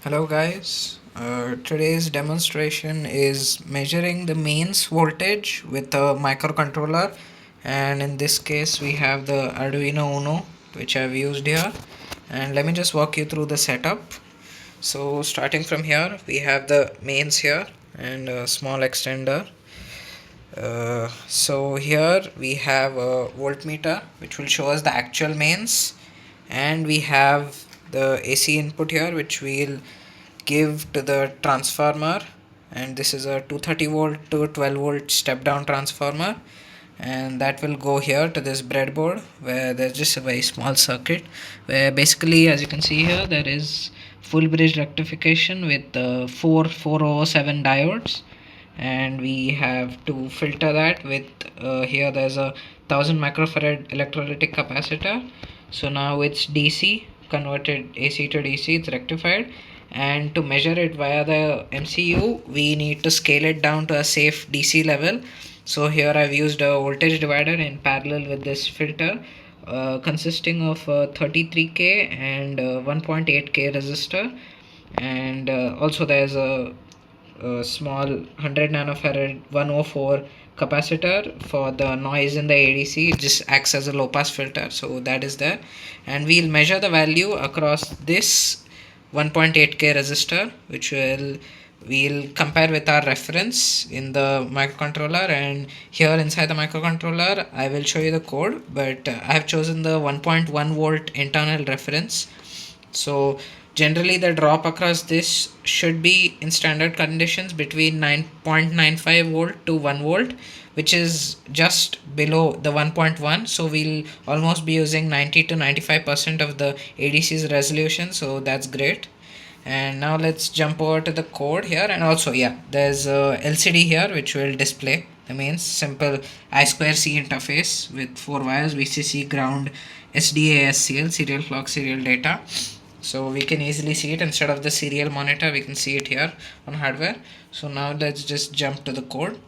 Hello guys, today's demonstration is measuring the mains voltage with a microcontroller, and in this case we have the Arduino Uno which I've used here. And let me just walk you through the setup. So starting from here we have the mains here and a small extender. So here we have a voltmeter which will show us the actual mains, and we have the AC input here which we'll give to the transformer, and this is a 230 volt to 12 volt step down transformer, and that will go here to this breadboard where there's just a very small circuit where basically, as you can see here, there is full bridge rectification with 407 diodes, and we have to filter that with here there's a 1000 microfarad electrolytic capacitor. So now it's DC converted AC to DC, it's rectified, and to measure it via the MCU we need to scale it down to a safe DC level. So here I've used a voltage divider in parallel with this filter, consisting of 33k and 1.8k resistor, and also there's a small 100 nanofarad 104 capacitor for the noise in the ADC. It just acts as a low pass filter, so that is there. And we'll measure the value across this 1.8k resistor, which we'll compare with our reference in the microcontroller. And here inside the microcontroller I will show you the code, but I have chosen the 1.1 volt internal reference. So generally the drop across this should be in standard conditions between 9.95 volt to 1 volt, which is just below the 1.1. So we'll almost be using 90 to 95% of the ADC's resolution, so that's great. And now let's jump over to the code here. And also, yeah, there's a LCD here which will display the main simple I2C interface with 4 wires: VCC, ground, SDA, SCL, serial clock, serial data. So we can easily see it instead of the serial monitor. We can see it here on hardware. So now let's just jump to the code.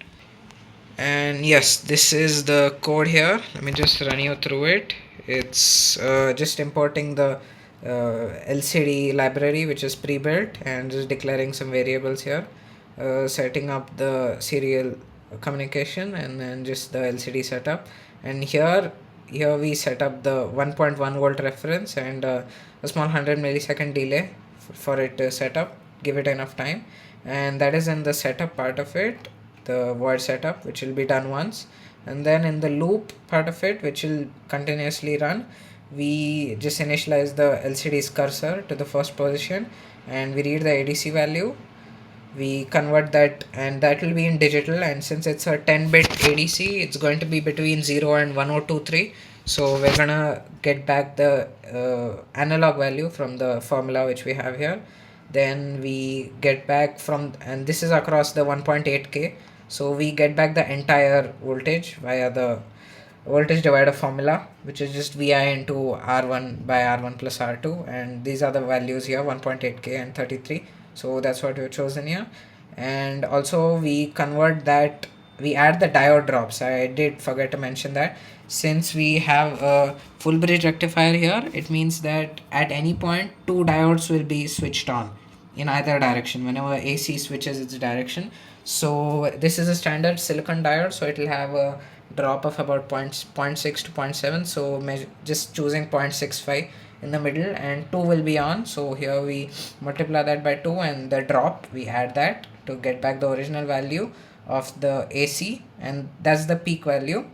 And yes, this is the code here. Let me just run you through it. It's just importing the LCD library which is pre-built, and just declaring some variables here, setting up the serial communication, and then just the LCD setup. And here we set up the 1.1 volt reference and a small 100 millisecond delay for it to set up, give it enough time. And that is in the setup part of it, the void setup, which will be done once. And then in the loop part of it, which will continuously run, we just initialize the LCD's cursor to the first position, and we read the ADC value. We convert that, and that will be in digital, and since it's a 10-bit ADC, it's going to be between 0 and 1023. So we're gonna get back the analog value from the formula which we have here. Then we get back from, and this is across the 1.8k, so we get back the entire voltage via the voltage divider formula, which is just Vi into R1 by R1 plus R2, and these are the values here, 1.8k and 33. So that's what we've chosen here. And also we convert that, we add the diode drops. I did forget to mention that since we have a full bridge rectifier here, it means that at any point two diodes will be switched on in either direction whenever AC switches its direction. So this is a standard silicon diode, so it will have a drop of about 0.6 to 0.7. So just choosing 0.65 in the middle, and 2 will be on. So here we multiply that by 2, and the drop we add that to get back the original value of the AC, and that's the peak value.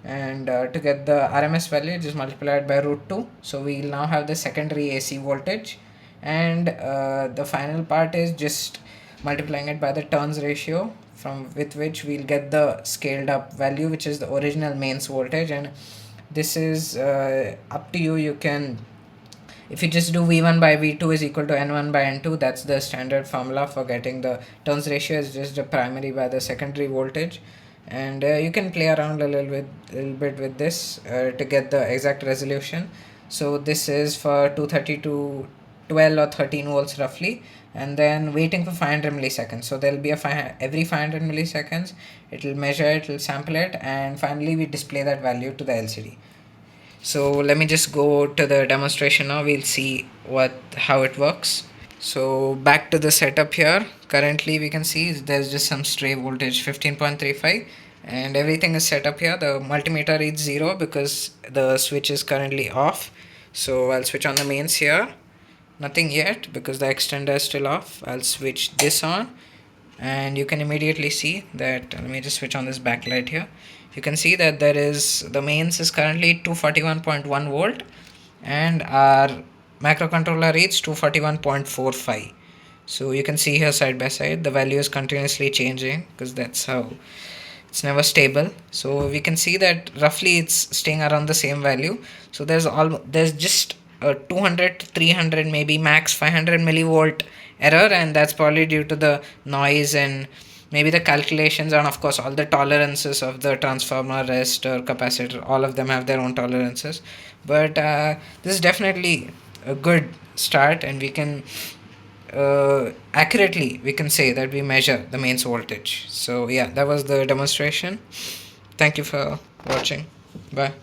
And to get the RMS value, just multiply it by root 2. So we'll now have the secondary AC voltage, and the final part is just multiplying it by the turns ratio, from with which we'll get the scaled up value, which is the original mains voltage. And this is up to you. You can, if you just do V1 by V2 is equal to N1 by N2, that's the standard formula for getting the turns ratio, is just the primary by the secondary voltage. And you can play around a little bit with this to get the exact resolution. So this is for 230 to 12 or 13 volts roughly, and then waiting for 500 milliseconds. So there'll be a every 500 milliseconds it will measure it, will sample it, and finally we display that value to the LCD. So let me just go to the demonstration now. We'll see how it works. So back to the setup here. Currently we can see there's just some stray voltage 15.35, and everything is set up here. The multimeter reads 0 because the switch is currently off. So I'll switch on the mains here. Nothing yet because the extender is still off. I'll switch this on, and you can immediately see that. Let me just switch on this backlight here. You can see that there is the mains is currently 241.1 volt, and our microcontroller reads 241.45. So you can see here side by side the value is continuously changing because that's how it's never stable. So we can see that roughly it's staying around the same value. So there's just a 200, 300, maybe max 500 millivolt error, and that's probably due to the noise and maybe the calculations, and of course all the tolerances of the transformer, resistor, capacitor. All of them have their own tolerances, but this is definitely a good start, and we can accurately we can say that we measure the mains voltage. So yeah, that was the demonstration. Thank you for watching. Bye.